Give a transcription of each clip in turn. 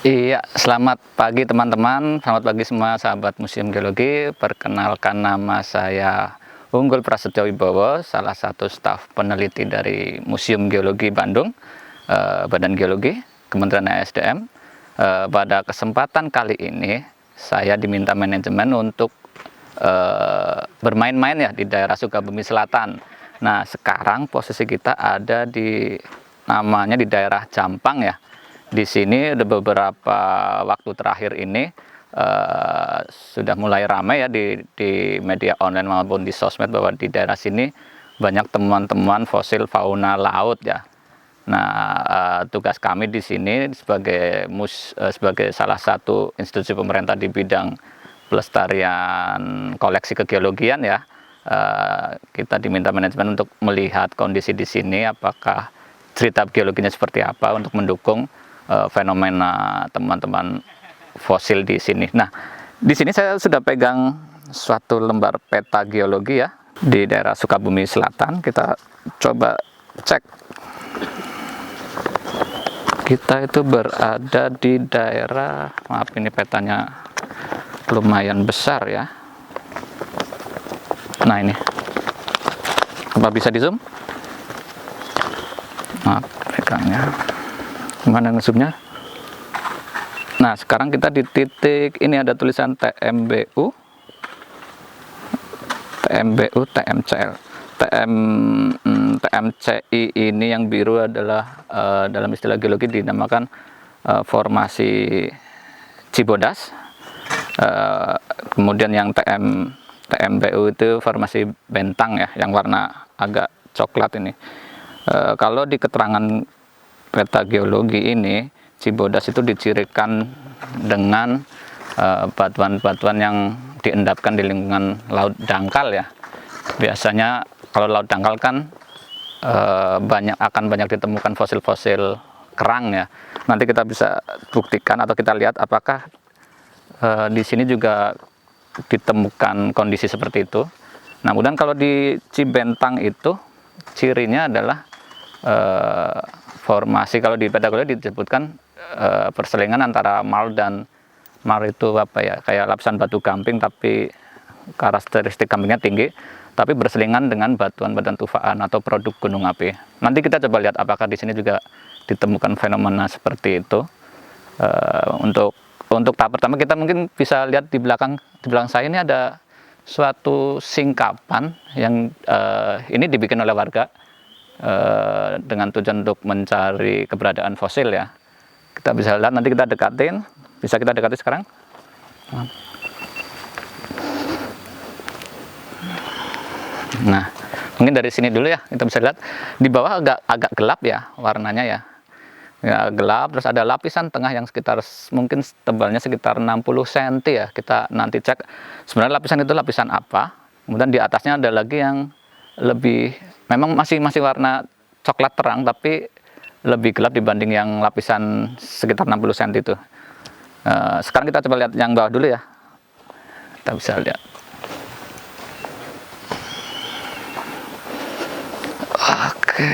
Iya, selamat pagi teman-teman, selamat pagi semua sahabat Museum Geologi. Perkenalkan, nama saya Unggul Prasetyo Wibowo, salah satu staf peneliti dari Museum Geologi Bandung, Badan Geologi, Kementerian ESDM. Pada kesempatan kali ini, saya diminta manajemen untuk bermain-main ya di daerah Sukabumi Selatan. Nah, sekarang posisi kita ada di namanya di daerah Jampang ya. Di sini ada beberapa waktu terakhir ini sudah mulai ramai ya di media online maupun di sosmed bahwa di daerah sini banyak temuan-temuan fosil fauna laut ya. Nah, tugas kami di sini sebagai salah satu institusi pemerintah di bidang pelestarian koleksi kegeologian ya, kita diminta manajemen untuk melihat kondisi di sini, apakah cerita geologinya seperti apa untuk mendukung fenomena teman-teman fosil di sini. Nah, di sini saya sudah pegang suatu lembar peta geologi ya di daerah Sukabumi Selatan. Kita coba cek. Kita itu berada di daerah, maaf ini petanya lumayan besar ya. Nah ini, apa bisa di zoom? Maaf, pegangnya. Gimana nge-zoomnya? Nah, sekarang kita di titik ini ada tulisan TMBU, TMCL. TMCI ini yang biru adalah dalam istilah geologi dinamakan formasi Cibodas. Kemudian yang TMBU itu formasi Bentang ya, yang warna agak coklat ini. Kalau di keterangan peta geologi ini, Cibodas itu dicirikan dengan batuan-batuan yang diendapkan di lingkungan laut dangkal ya. Biasanya kalau laut dangkal kan akan banyak ditemukan fosil-fosil kerang ya. Nanti kita bisa buktikan atau kita lihat apakah di sini juga ditemukan kondisi seperti itu. Nah, kemudian kalau di Cibentang itu cirinya adalah formasi, kalau di peta geologi disebutkan perselingan antara marl dan marl itu apa ya, kayak lapisan batu gamping tapi karakteristik gampingnya tinggi, tapi berselingan dengan batuan-batuan tufaan atau produk gunung api. Nanti kita coba lihat apakah di sini juga ditemukan fenomena seperti itu. Untuk tahap pertama kita mungkin bisa lihat di belakang saya ini ada suatu singkapan yang ini dibikin oleh warga dengan tujuan untuk mencari keberadaan fosil ya. Kita bisa lihat, nanti kita dekatin, bisa kita dekati sekarang. Nah, mungkin dari sini dulu ya, kita bisa lihat di bawah agak gelap ya warnanya ya. Ya, gelap, terus ada lapisan tengah yang sekitar mungkin tebalnya sekitar 60 cm ya. Kita nanti cek sebenarnya lapisan itu lapisan apa. Kemudian di atasnya ada lagi yang lebih, memang masih warna coklat terang tapi lebih gelap dibanding yang lapisan sekitar 60 cm itu. Sekarang kita coba lihat yang bawah dulu ya. Kita bisa lihat. Oke.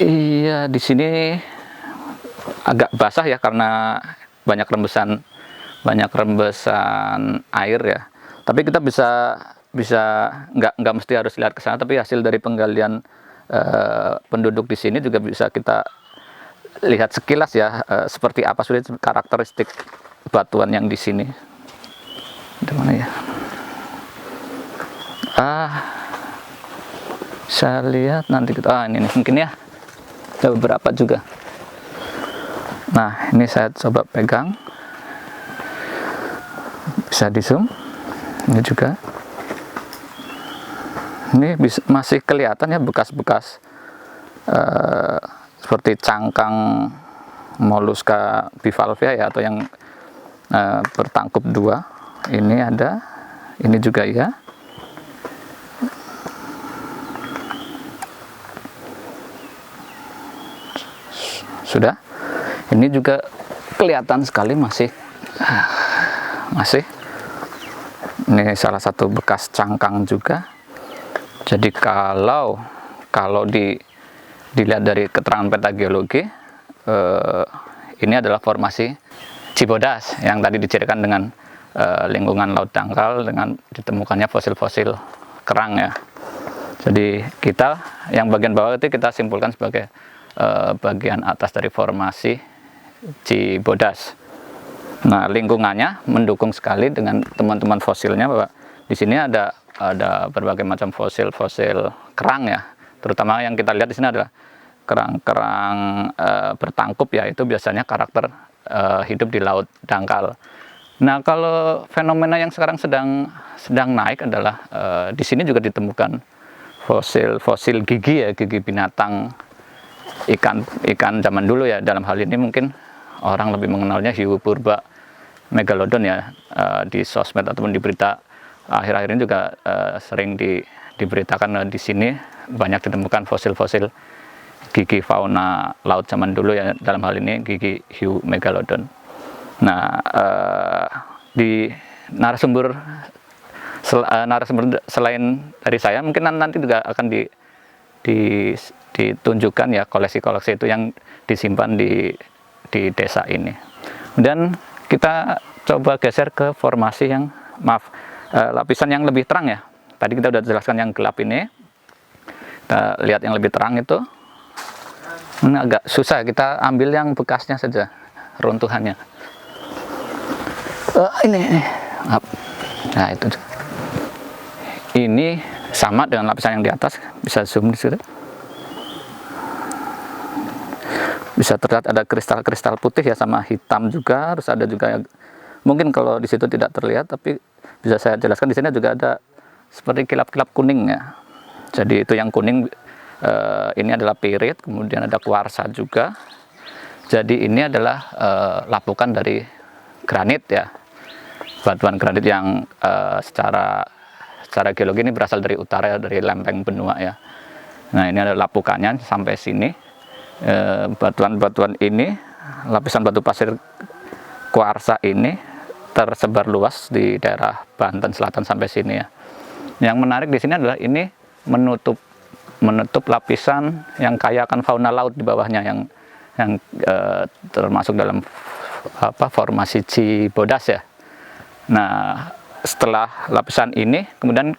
Iya, di sini agak basah ya karena banyak rembesan air ya. Tapi kita bisa nggak mesti harus lihat ke sana, tapi hasil dari penggalian penduduk di sini juga bisa kita lihat sekilas ya, seperti apa sulit karakteristik batuan yang di sini. Di mana ya? Saya lihat nanti kita ini mungkin ya. Ada beberapa juga. Nah, ini saya coba pegang. Bisa di zoom. Ini juga. Ini masih kelihatan ya bekas-bekas seperti cangkang Mollusca bivalvea ya, atau yang bertangkup dua. Ini ada. Ini juga ya. Sudah, ini juga kelihatan sekali masih ini salah satu bekas cangkang juga. Jadi kalau dilihat dari keterangan peta geologi, ini adalah formasi Cibodas yang tadi dicirikan dengan lingkungan laut dangkal dengan ditemukannya fosil-fosil kerang ya. Jadi kita yang bagian bawah itu kita simpulkan sebagai bagian atas dari formasi Cibodas. Nah, lingkungannya mendukung sekali dengan teman-teman fosilnya, bahwa di sini ada berbagai macam fosil-fosil kerang ya. Terutama yang kita lihat di sini adalah kerang-kerang bertangkup ya, itu biasanya karakter hidup di laut dangkal. Nah, kalau fenomena yang sekarang sedang naik adalah di sini juga ditemukan fosil gigi ya, gigi binatang ikan zaman dulu ya. Dalam hal ini mungkin orang lebih mengenalnya hiu purba megalodon ya, di sosmed ataupun di berita akhir-akhir ini juga sering diberitakan di sini banyak ditemukan fosil-fosil gigi fauna laut zaman dulu ya, dalam hal ini gigi hiu megalodon. Nah, di narasumber selain dari saya mungkin nanti juga akan ditunjukkan ya koleksi-koleksi itu yang disimpan di desa ini. Dan kita coba geser ke formasi yang lapisan yang lebih terang ya. Tadi kita sudah jelaskan yang gelap ini. Kita lihat yang lebih terang itu. Ini agak susah, kita ambil yang bekasnya saja, runtuhannya. Ini. Nah, itu. Ini sama dengan lapisan yang di atas, bisa zoom di situ. Bisa terlihat ada kristal-kristal putih ya, sama hitam juga, harus ada juga yang, mungkin kalau di situ tidak terlihat, tapi bisa saya jelaskan di sini juga ada seperti kilap-kilap kuning ya. Jadi itu yang kuning ini adalah pirit, kemudian ada kuarsa juga. Jadi ini adalah lapukan dari granit ya, batuan granit yang secara geologi ini berasal dari utara ya, dari lempeng benua ya. Nah, ini adalah lapukannya sampai sini. Batuan-batuan ini, lapisan batu pasir kuarsa ini tersebar luas di daerah Banten Selatan sampai sini ya. Yang menarik di sini adalah ini menutup lapisan yang kaya akan fauna laut di bawahnya, yang termasuk dalam formasi Cibodas ya. Nah, setelah lapisan ini, kemudian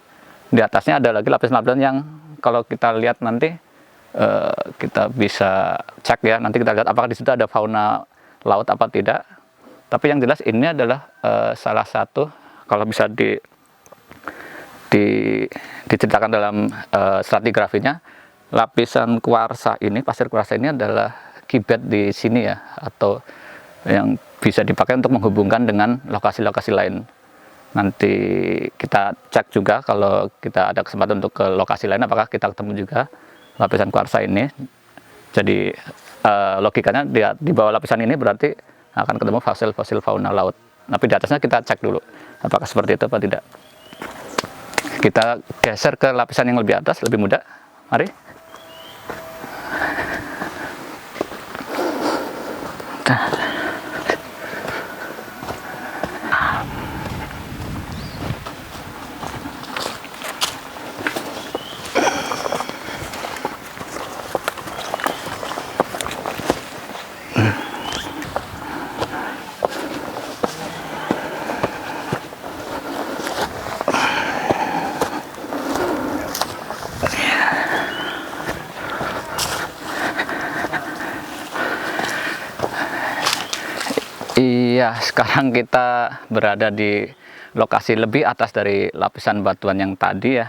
di atasnya ada lagi lapisan-lapisan yang kalau kita lihat nanti kita bisa cek ya, nanti kita lihat apakah di situ ada fauna laut apa tidak. Tapi yang jelas ini adalah salah satu, kalau bisa diceritakan dalam stratigrafinya, lapisan kuarsa ini, pasir kuarsa ini adalah kibet di sini ya, atau yang bisa dipakai untuk menghubungkan dengan lokasi-lokasi lain. Nanti kita cek juga kalau kita ada kesempatan untuk ke lokasi lain, apakah kita ketemu juga lapisan kuarsa ini. Jadi logikanya di bawah lapisan ini berarti akan ketemu fosil-fosil fauna laut. Tapi di atasnya kita cek dulu apakah seperti itu apa tidak. Kita geser ke lapisan yang lebih atas, lebih mudah. Mari. Iya, sekarang kita berada di lokasi lebih atas dari lapisan batuan yang tadi ya.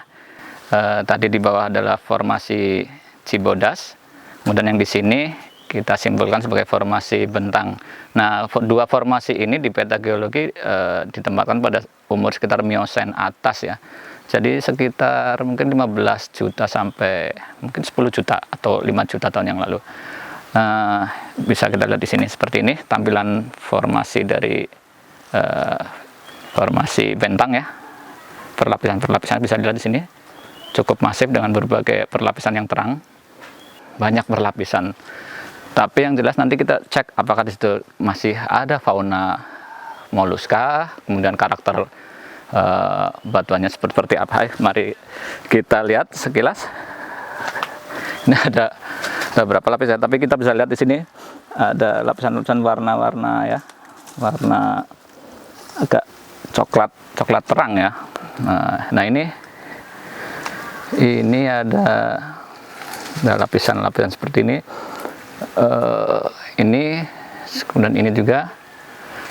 Tadi di bawah adalah formasi Cibodas, kemudian yang di sini kita simpulkan sebagai formasi Bentang. Nah, dua formasi ini di peta geologi ditempatkan pada umur sekitar Miosen atas ya. Jadi sekitar mungkin 15 juta sampai mungkin 10 juta atau 5 juta tahun yang lalu. Bisa kita lihat di sini seperti ini tampilan formasi dari formasi Bentang ya. Perlapisan bisa dilihat di sini cukup masif dengan berbagai perlapisan yang terang, banyak perlapisan. Tapi yang jelas nanti kita cek apakah di situ masih ada fauna moluska, kemudian karakter batuannya seperti apa. Mari kita lihat sekilas. Ini ada beberapa lapisan, tapi kita bisa lihat di sini ada lapisan-lapisan warna-warna ya, warna agak coklat terang ya. Nah ini ada lapisan-lapisan seperti ini. Ini kemudian ini juga.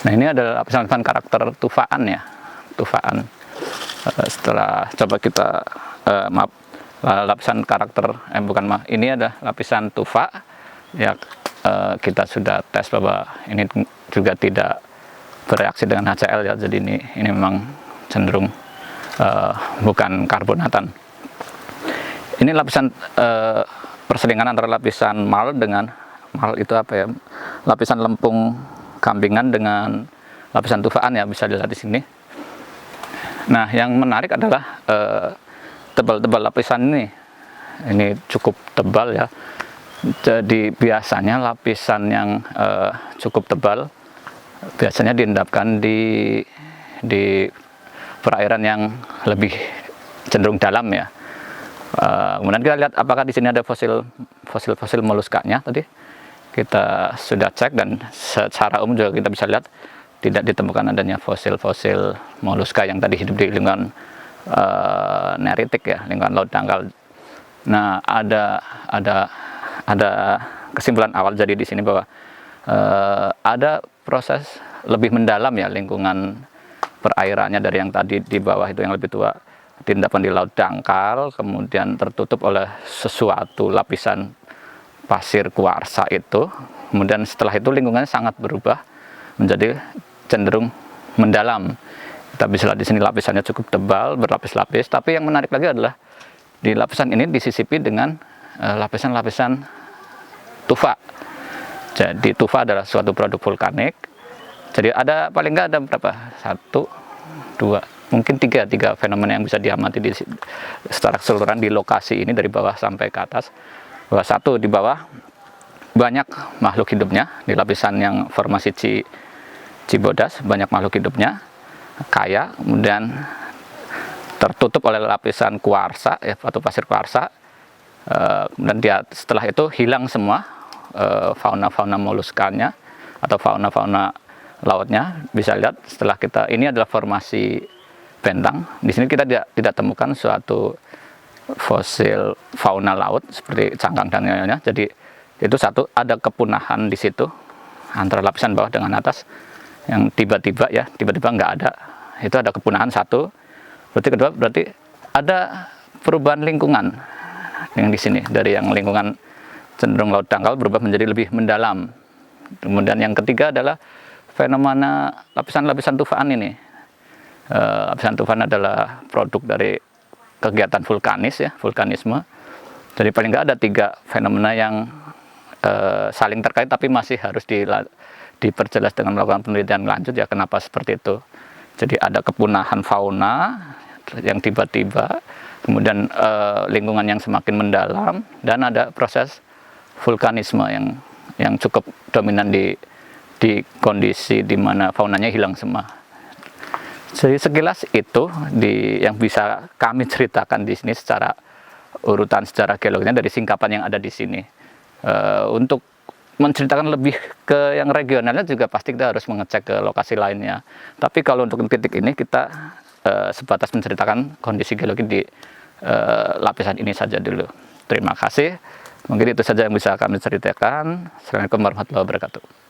Nah ini adalah lapisan-lapisan karakter tufaan ya, tufaan. Setelah coba kita lapisan karakter ini ada lapisan tufa ya, kita sudah tes bahwa ini juga tidak bereaksi dengan HCl ya, jadi ini memang cenderung bukan karbonatan. Ini lapisan perselingan antara lapisan mal dengan itu apa ya, lapisan lempung kambingan dengan lapisan tufaan ya, bisa dilihat di sini. Nah yang menarik adalah tebal-tebal lapisan ini cukup tebal ya. Jadi biasanya lapisan yang cukup tebal biasanya diendapkan di perairan yang lebih cenderung dalam ya. Kemudian kita lihat apakah di sini ada fosil moluskanya. Tadi kita sudah cek dan secara umum juga kita bisa lihat tidak ditemukan adanya fosil moluska yang tadi hidup di lingkungan neritik ya, lingkungan laut dangkal. Nah ada kesimpulan awal jadi di sini bahwa ada proses lebih mendalam ya, lingkungan perairannya dari yang tadi di bawah itu yang lebih tua diendapkan di laut dangkal, kemudian tertutup oleh sesuatu lapisan pasir kuarsa itu. Kemudian setelah itu lingkungannya sangat berubah menjadi cenderung mendalam. Kita bisa lihat di sini lapisannya cukup tebal, berlapis-lapis. Tapi yang menarik lagi adalah di lapisan ini disisipi dengan lapisan-lapisan tufa. Jadi tufa adalah suatu produk vulkanik. Jadi ada paling nggak ada berapa? 1, 2, mungkin 3 fenomena yang bisa diamati secara keseluruhan di lokasi ini dari bawah sampai ke atas. Bahwa satu, di bawah banyak makhluk hidupnya, di lapisan yang formasi Cibodas banyak makhluk hidupnya, kaya, kemudian tertutup oleh lapisan kuarsa ya, atau pasir kuarsa. Kemudian setelah itu hilang semua fauna-fauna moluskanya atau fauna-fauna lautnya. Bisa lihat setelah ini adalah formasi bentang. Di sini kita tidak temukan suatu fosil fauna laut seperti cangkang dan lainnya. Jadi itu satu, ada kepunahan di situ antara lapisan bawah dengan atas yang tiba-tiba nggak ada. Itu ada kepunahan satu. Berarti kedua, berarti ada perubahan lingkungan yang di sini, dari yang lingkungan cenderung laut dangkal berubah menjadi lebih mendalam. Kemudian yang ketiga adalah fenomena lapisan-lapisan tufaan ini. Lapisan tufaan adalah produk dari kegiatan vulkanis ya, vulkanisme. Jadi paling nggak ada 3 fenomena yang saling terkait, tapi masih harus diperjelas dengan melakukan penelitian lanjut ya, kenapa seperti itu. Jadi ada kepunahan fauna yang tiba-tiba, kemudian lingkungan yang semakin mendalam, dan ada proses vulkanisme yang cukup dominan di kondisi di mana faunanya hilang semua. Jadi sekilas itu yang bisa kami ceritakan di sini secara urutan sejarah geologinya dari singkapan yang ada di sini. Untuk menceritakan lebih ke yang regionalnya juga pasti kita harus mengecek ke lokasi lainnya. Tapi kalau untuk titik ini kita sebatas menceritakan kondisi geologi di lapisan ini saja dulu. Terima kasih. Mungkin itu saja yang bisa kami ceritakan. Assalamualaikum warahmatullahi wabarakatuh.